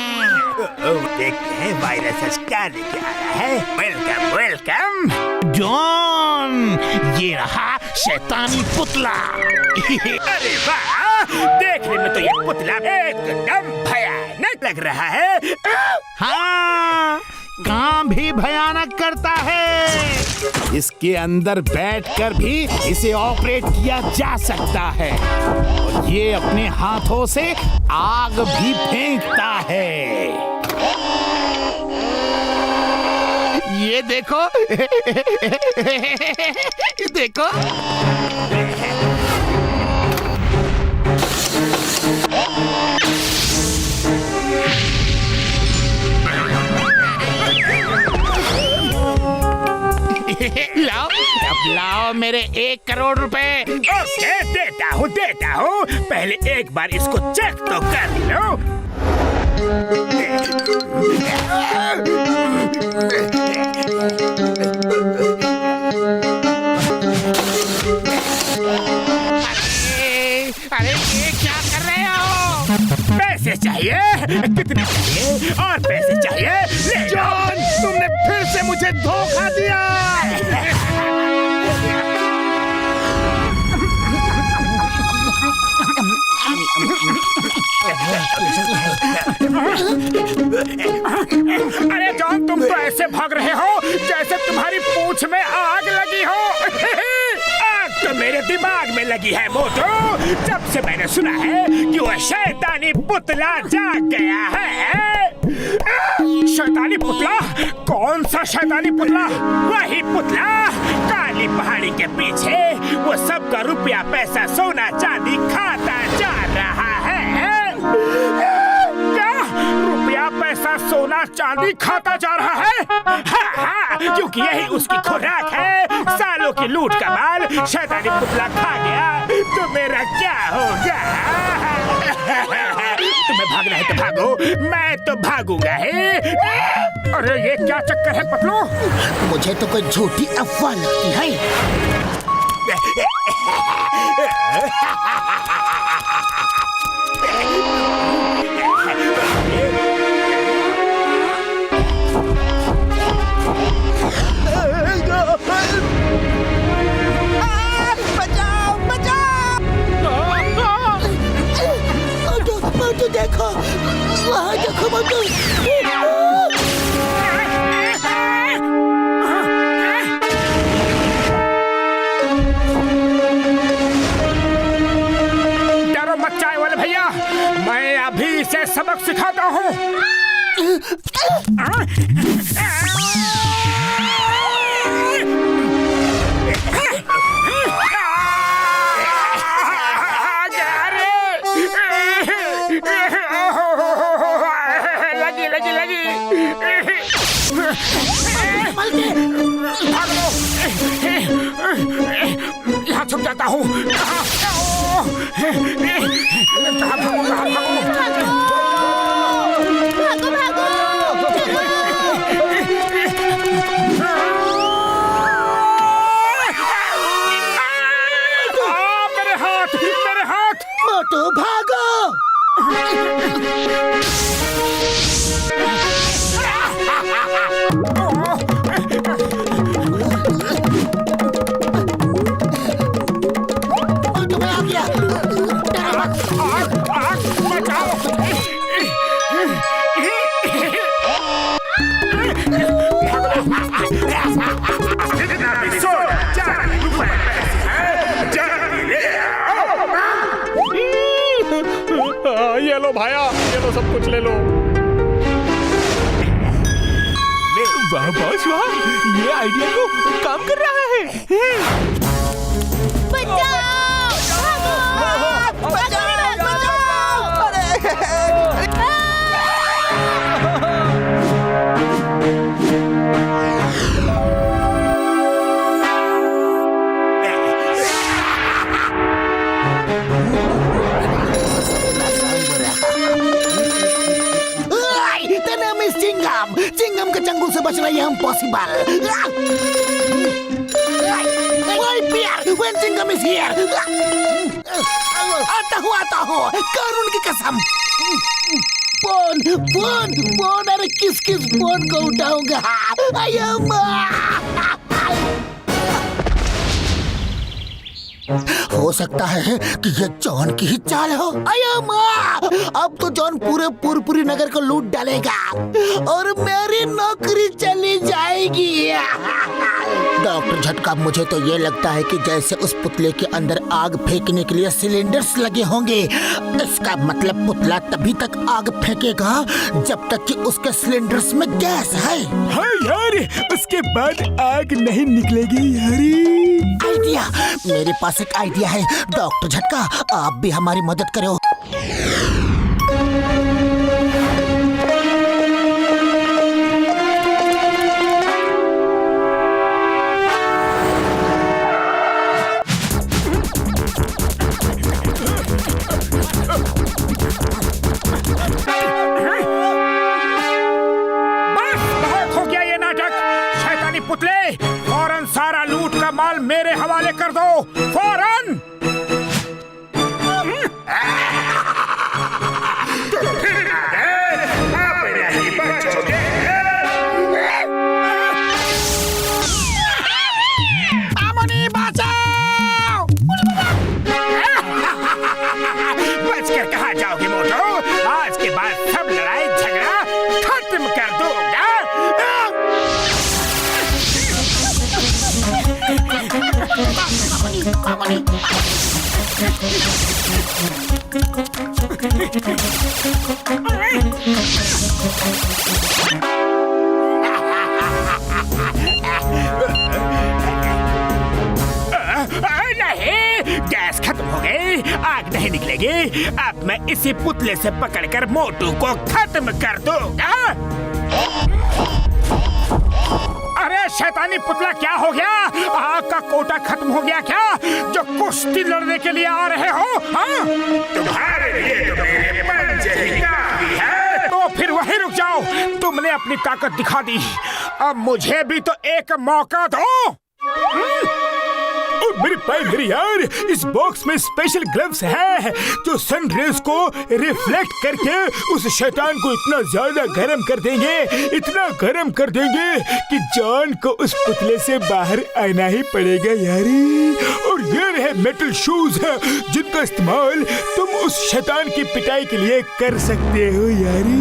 देखते हैं वायरस क्या लेके आया है। Welcome welcome. जॉन, ये रहा शैतानी पुतला। अरे वाह, देखने में तो ये पुतला एकदम भयानक लग रहा है। हाँ, काम भी भयानक करता है। इसके अंदर बैठकर भी इसे ऑपरेट किया जा सकता है। और ये अपने हाथों से आग भी फेंकता है। ये देखो, देखो। लाओ, अब लाओ मेरे 1 करोड़ रुपए। ओके, देता हूँ। पहले एक बार इसको चेक तो कर लो। अरे ये क्या कर रहे हो? पैसे चाहिए? कितने चाहिए? और पैसे चाहिए? ले जॉन, तुमने फिर से मुझे धोखा दिया। अरे जॉन, तुम तो ऐसे भाग रहे हो जैसे तुम्हारी पूंछ में आग लगी हो। आग तो मेरे दिमाग में लगी है मोटू। जब से मैंने सुना है कि वह शैतानी पुतला जाग गया है। शैतानी पुतला? कौन सा शैतानी पुतला? वही पुतला, काली पहाड़ी के पीछे वो सबका रुपया पैसा सोना चांदी खाता जा रहा है। क्या रुपया पैसा सोना चांदी खाता जा रहा है? हाँ, क्योंकि यही उसकी खुराक है। सालों की लूट का माल शैतानी पुतला खा गया तो मेरा क्या होगा? तुम्हें भागना है तो भागो, मैं तो भागूंगा ही। अरे ये क्या चक्कर है पतलू? मुझे तो कोई झूठी अफवाह लगती है। बचाओ बचाओ! मोटू देखो, वहाँ देखो मोटू। डरो मत चाय वाले भैया, मैं अभी इसे सबक सिखाता हूँ। लगी लगी लगी। यहाँ छुप जाता हूँ। मेरे हाथ, मेरे हाथ। मोटू भागो! मोटू मैं आ गया। ये लो भाया, ये लो सब कुछ ले लो। वाह बॉस वाह, ये आइडिया तो काम कर रहा है। चिंगम के चंगुल से बचना ये impossible. When Chingum is here, आता हूँ, कानून की कसम। फोन, अरे किस फोन को उठाऊंगा? हो सकता है कि ये जॉन की ही चाल हो। अया माँ, अब तो जॉन पूरे पुरपुरी नगर को लूट डालेगा और मेरी नौकरी चली जाएगी। डॉक्टर झटका, मुझे तो ये लगता है कि जैसे उस पुतले के अंदर आग फेंकने के लिए सिलेंडर्स लगे होंगे। इसका मतलब पुतला तभी तक आग फेंकेगा जब तक कि उसके सिलेंडर्स में गैस है। हाँ यार, उसके बाद आग नहीं निकलेगी यारी। आइडिया, मेरे पास एक आइडिया है। डॉक्टर झटका, आप भी हमारी मदद करो। पुतले, फौरन सारा लूट का माल मेरे हवाले कर दो, फौरन। बचकर कहाँ जाओगे मोटो? आज के बाद सब लड़ाई झगड़ा खत्म कर दूंगा। नहीं, गैस खत्म हो गई, आग नहीं निकलेगी। अब मैं इसी पुतले से पकड़कर मोटू को खत्म कर दूंगा। अरे शैतानी पुतला, क्या हो गया? आग का कोटा खत्म हो गया क्या? जो कुश्ती लड़ने के लिए आ रहे हो? हाँ? तुम्हारे लिए तो मेरे पंजे ही काफी है। तो फिर वहीं रुक जाओ। तुमने अपनी ताकत दिखा दी, अब मुझे भी तो एक मौका दो। मेरे भाई मेरे यार, इस बॉक्स में स्पेशल ग्लव्स हैं जो सन रेज को रिफ्लेक्ट करके उस शैतान को इतना ज्यादा गर्म कर देंगे, इतना गर्म कर देंगे कि जॉन को उस पुतले से बाहर आना ही पड़ेगा यारी। और ये रहे मेटल शूज जिनका इस्तेमाल तुम उस शैतान की पिटाई के लिए कर सकते हो यारी।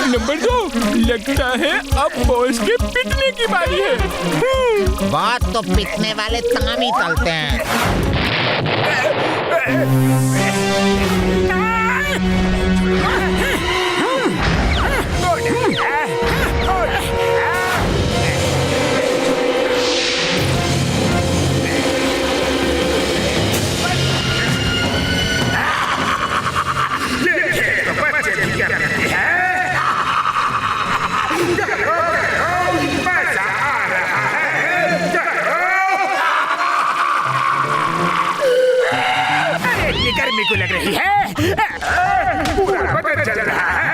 नंबर 2, लगता है अब बॉस के पिटने की बारी है। बात तो पिटने वाले ताम ही तलते हैं। गर्मी को लग रही है, पूरा बदन जल रहा है।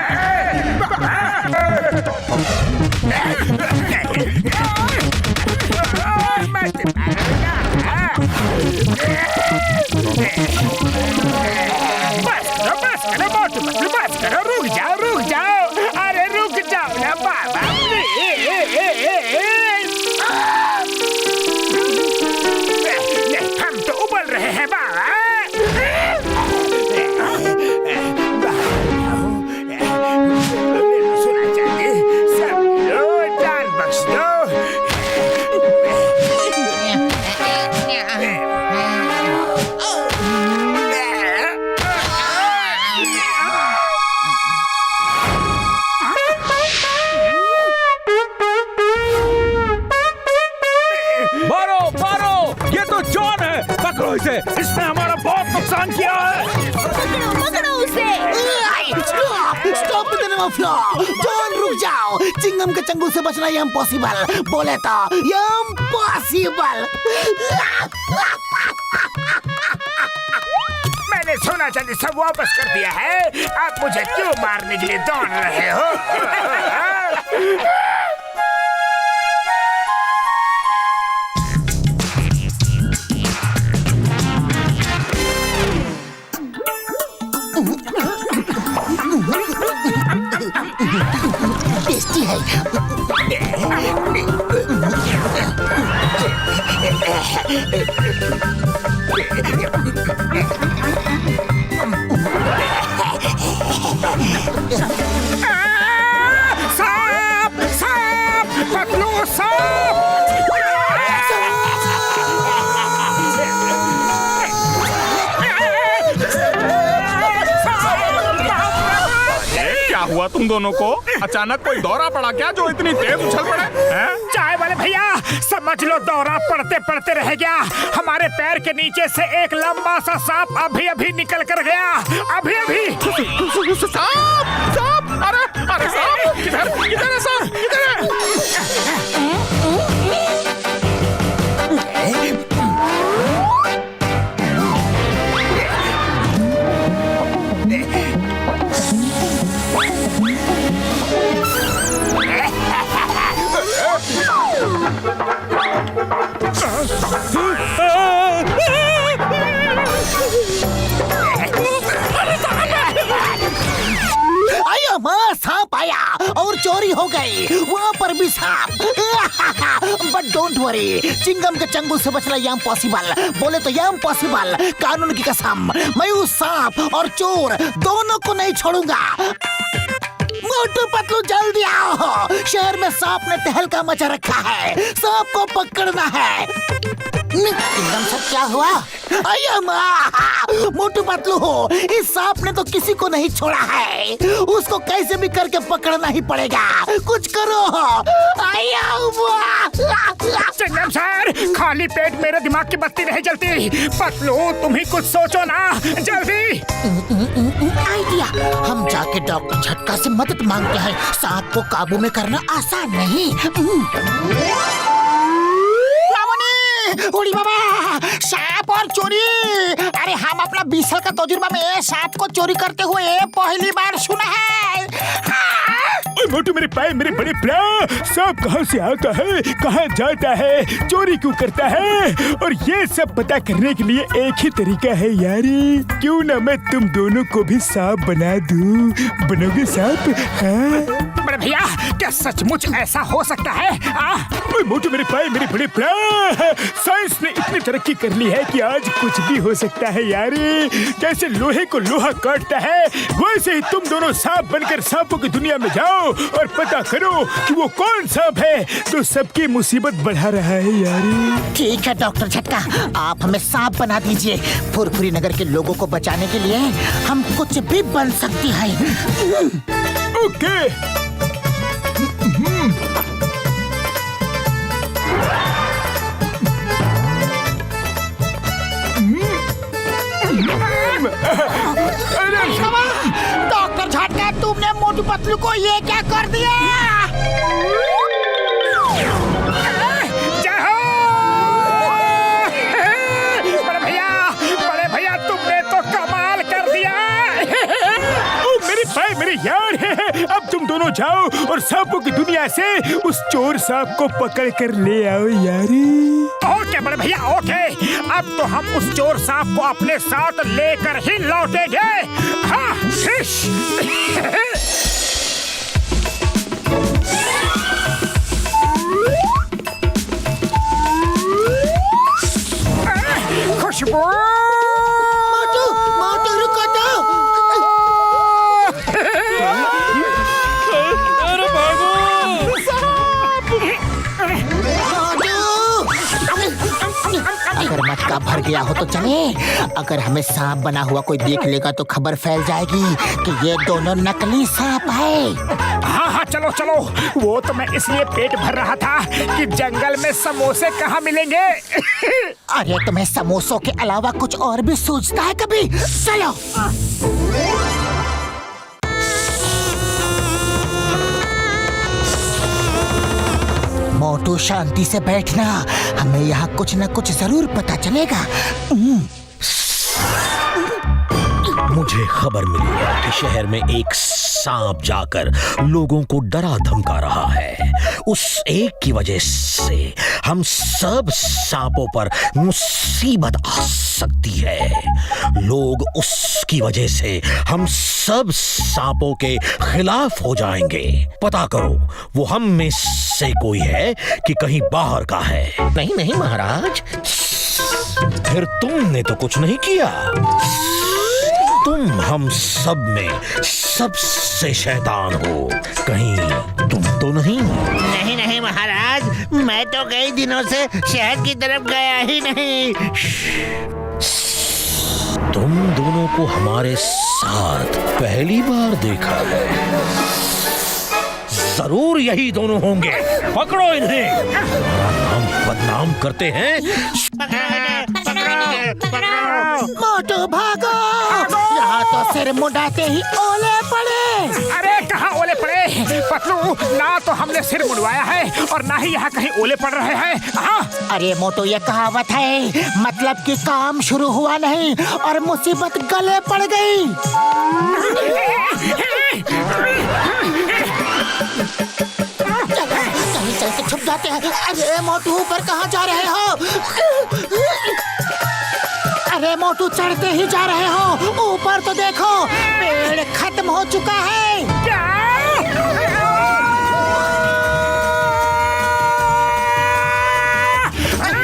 बस करो, रुक जाओ, अरे रुक जाओ ना बाबा। हम तो उबल रहे हैं बाबा। इसने हमारा बहुत नुकसान किया है। पकड़ो उसे। स्टॉप जॉन रुक जाओ। चिंगम के चंगुल से बचना ये इम्पॉसिबल। बोले तो ये इम्पॉसिबल। मैंने सोना चांदी सब वापस कर दिया है, आप मुझे क्यों मारने के लिए दौड़ रहे हो? टेस्टी है। सांप, सांप, पतलू सांप। क्या हुआ तुम दोनों को? अचानक कोई दौरा पड़ा क्या जो इतनी तेज उछल पड़े? चाय वाले भैया, समझ लो दौरा पड़ते पड़ते रह गया। हमारे पैर के नीचे से एक लंबा सा सांप अभी अभी निकल कर गया। अभी अभी। सांप, सांप, अरे अरे सांप, किधर किधर है सांप, किधर है? सांप आया और चोरी हो गई। वहाँ पर भी सांप। बट डोंट वरी, चिंगम के चंगुल से बचना ये इम्पॉसिबल। बोले तो ये इम्पॉसिबल। कानून की कसम, मैं उस सांप और चोर दोनों को नहीं छोड़ूंगा। मोटू पतलू जल्दी आओ, शहर में सांप ने तहलका मचा रखा है। सांप को पकड़ना है। एकदम से क्या हुआ? मोटू पतलू हो, इस सांप ने तो किसी को नहीं छोड़ा है। उसको कैसे भी करके पकड़ना ही पड़ेगा। कुछ करो। चिंगम सर, खाली पेट मेरे दिमाग की बत्ती नहीं जलती। पतलू तुम ही कुछ सोचो ना, जल्दी। आइडिया, हम जाके डॉक्टर झटका से मदद मांगते हैं। सांप को काबू में करना आसान नहीं। उड़ी बाबा, सांप और चोरी। अरे हम अपना 20 साल का तजुर्बा में सांप को चोरी करते हुए पहली बार सुना है। मोटू मेरे पाए, मेरे बड़े प्रा, सांप कहाँ से आता है, कहाँ जाता है, चोरी क्यों करता है, और ये सब पता करने के लिए एक ही तरीका है यारी। क्यों ना मैं तुम दोनों को भी सांप बना दूं। बनोगे सांप? बड़े भैया, क्या सचमुच ऐसा हो सकता है? मोटू मेरे पाए, मेरे बड़े प्रा, साइंस ने इतनी तरक्की कर ली है कि आज कुछ भी हो सकता है यारी। जैसे लोहे को लोहा काटता है, वैसे ही तुम दोनों सांप बनकर सांपों की दुनिया में जाओ और पता करो कि वो कौन सांप है तो सबकी मुसीबत बढ़ा रहा है यारी। ठीक है डॉक्टर झटका, आप हमें सांप बना दीजिए। फुरफुरी नगर के लोगों को बचाने के लिए हम कुछ भी बन सकती हैं। ओके। डॉक्टर झटका, तुमने मोटू पतलू को ये क्या कर दिया? बड़े भैया तुमने तो कमाल कर दिया। मेरे भाई, मेरे यार, अब तुम दोनों जाओ और सांपों की दुनिया से उस चोर सांप को पकड़ कर ले आओ यारी। ओके बड़े भैया, ओके। अब तो हम उस चोर सांप को अपने साथ लेकर ही लौटेंगे। हाँ, खुशबू। मोटू रुको तो। अरे भागो। अगर मटका भर गया हो तो चले। अगर हमें सांप बना हुआ कोई देख लेगा तो खबर फैल जाएगी कि ये दोनों नकली सांप है। हाँ हाँ, चलो चलो। वो तो मैं इसलिए पेट भर रहा था कि जंगल में समोसे कहाँ मिलेंगे। अरे तुम्हें समोसों के अलावा कुछ और भी सूझता है कभी? चलो। मोटू शांति से बैठना, हमें यहाँ कुछ न कुछ जरूर पता चलेगा। मुझे खबर मिली है कि शहर में एक सांप जाकर लोगों को डरा धमका रहा है। उस एक की वजह से हम सब सांपों पर मुसीबत आ सकती है। लोग उसकी वजह से हम सब सांपों के खिलाफ हो जाएंगे। पता करो वो हम में से कोई है कि कहीं बाहर का है। नहीं नहीं महाराज, फिर तुमने तो कुछ नहीं किया। तुम हम सब में सबसे शैतान हो, कहीं तुम तो नहीं? नहीं नहीं महाराज, मैं तो कई दिनों से शहर की तरफ गया ही नहीं। तुम दोनों को हमारे साथ पहली बार देखा है। जरूर यही दोनों होंगे। पकड़ो इन्हें। हमारा नाम बदनाम करते हैं। मोटू भागो, यहाँ तो सिर मुंडाते ही ओले पड़े। अरे कहाँ ओले पड़े पतलू, ना तो हमने सिर मुंडवाया है और ना ही यहाँ कहीं ओले पड़ रहे हैं। हाँ? अरे मोटू, ये कहावत है, मतलब कि काम शुरू हुआ नहीं और मुसीबत गले पड़ गई। कहीं चल के छुप जाते हैं। अरे मोटू, ऊपर कहाँ जा रहे हो? अरे मोटू, चढ़ते ही जा रहे हो। ऊपर तो देखो, पेड़ खत्म हो चुका है। क्या?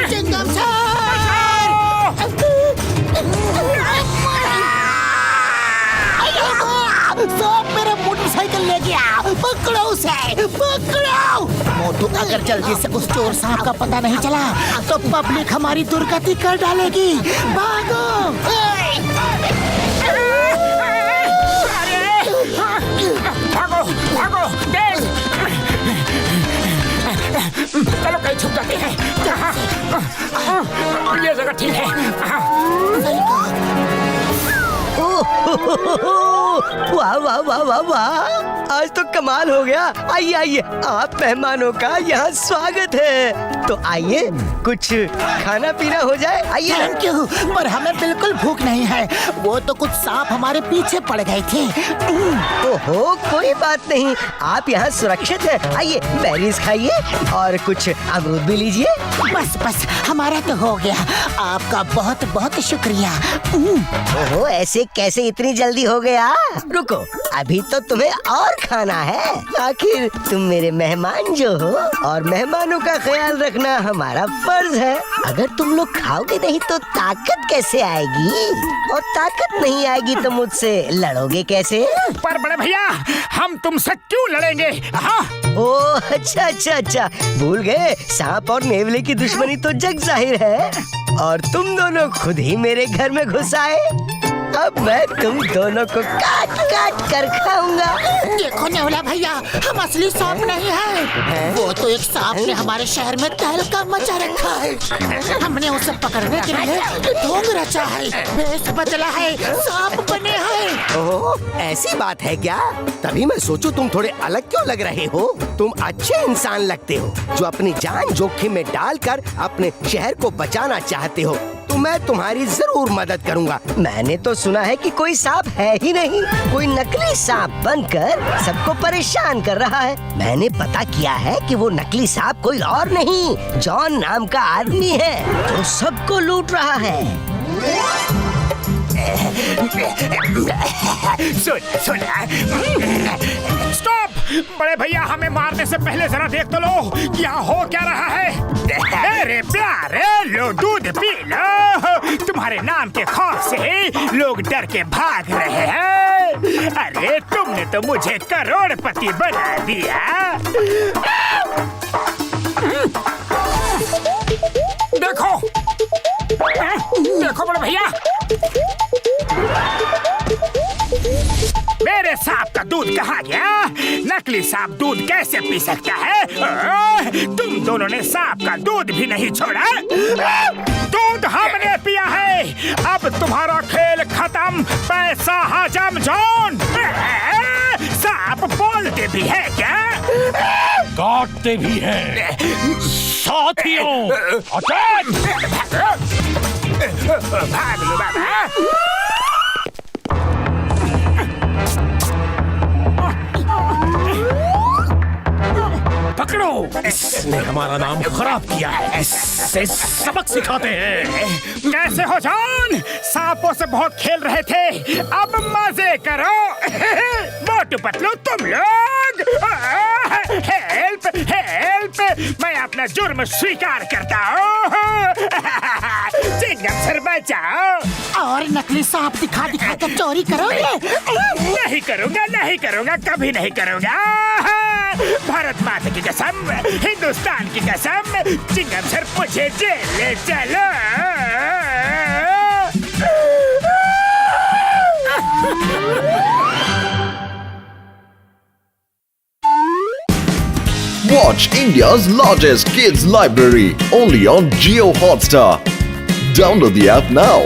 चिंगम सर! सांप मेरा मोटरसाइकिल ले गया। पकड़ो उसे, पकड़ो। मोटू, अगर जल्दी से उस चोर सांप का पता नहीं चला तो पब्लिक हमारी दुर्गति कर डालेगी। भागो। भागो भागो तेज। चलो कहीं छुप जाते हैं। ये जगह ठीक है। वाह वाह वाह वाह वाह, आज तो कमाल हो गया। आइए आइए, आप मेहमानों का यहाँ स्वागत है। तो आइए कुछ खाना पीना हो जाए। आइए। थैंक यू, पर हमें बिल्कुल भूख नहीं है। वो तो कुछ सांप हमारे पीछे पड़ गए थे। ओहो, कोई बात नहीं, आप यहाँ सुरक्षित हैं। आइए बेरीज खाइए और कुछ अमरूद भी लीजिए। बस बस, हमारा तो हो गया। आपका बहुत बहुत शुक्रिया। ओहो, ऐसे कैसे इतनी जल्दी हो गया? रुको, अभी तो तुम्हें और खाना है। आखिर तुम मेरे मेहमान जो हो, और मेहमानों का ख्याल रखना हमारा फर्ज है। अगर तुम लोग खाओगे नहीं तो ताकत कैसे आएगी? और ताकत नहीं आएगी तो मुझसे लड़ोगे कैसे? पर बड़े भैया, हम तुमसे क्यों लड़ेंगे? हाँ? ओह अच्छा अच्छा अच्छा, भूल गए, सांप और नेवले की दुश्मनी तो जग जाहिर है। और तुम दोनों खुद ही मेरे घर में घुस आए। अब मैं तुम दोनों को काट काट कर खाऊंगा। देखो नेवला भैया, हम असली सांप नहीं है। वो तो एक सांप ने हमारे शहर में तहलका मचा रखा है। हमने उसे पकड़ने के लिए ढोंग रचा है, भेष बदला है, सांप बने हैं। ओह, ऐसी बात है क्या? तभी मैं सोचूं तुम थोड़े अलग क्यों लग रहे हो। तुम अच्छे इंसान लगते हो जो अपनी जान जोखिम में डालकर अपने शहर को बचाना चाहते हो। तो मैं तुम्हारी जरूर मदद करूंगा। मैंने तो सुना है कि कोई सांप है ही नहीं, कोई नकली सांप बनकर सबको परेशान कर रहा है। मैंने पता किया है कि वो नकली सांप कोई और नहीं, जॉन नाम का आदमी है जो सबको लूट रहा है। सुन स्टॉप! बड़े भैया, हमें मारने से पहले जरा देख तो लो कि यहाँ हो क्या रहा है। अरे प्यारे, लो दूध पी लो। तुम्हारे नाम के खौफ से लोग डर के भाग रहे हैं। अरे तुमने तो मुझे करोड़पति बना दिया। देखो देखो बड़े भैया, मेरे सांप का दूध कहाँ गया? नकली सांप दूध कैसे पी सकता है? तुम दोनों ने सांप का दूध भी नहीं छोड़ा। दूध हमने पिया है। अब तुम्हारा खेल खत्म। पैसा हजम जॉन। सांप बोलते भी है क्या? काटते भी हैं। साथियों, भाग लो बाबा। पकड़ो, इसने हमारा नाम खराब किया है। इससे सबक सिखाते हैं। कैसे हो जॉन? सांपों से बहुत खेल रहे थे, अब मजे करो। मोटू पतलू, तुम लोग हेल्प हेल्प, मैं अपना जुर्म स्वीकार करता हूँ। चिंगम सर बचाओ। और नकली सांप दिखा दिखा कर चोरी करोगे? नहीं करूँगा, नहीं करूँगा, कभी नहीं करूँगा। भारत माता की कसम, हिंदुस्तान की कसम, चिंगम सर मुझे जेल ले चलो। Watch India's largest kids library only on Jio Hotstar. Download the app now.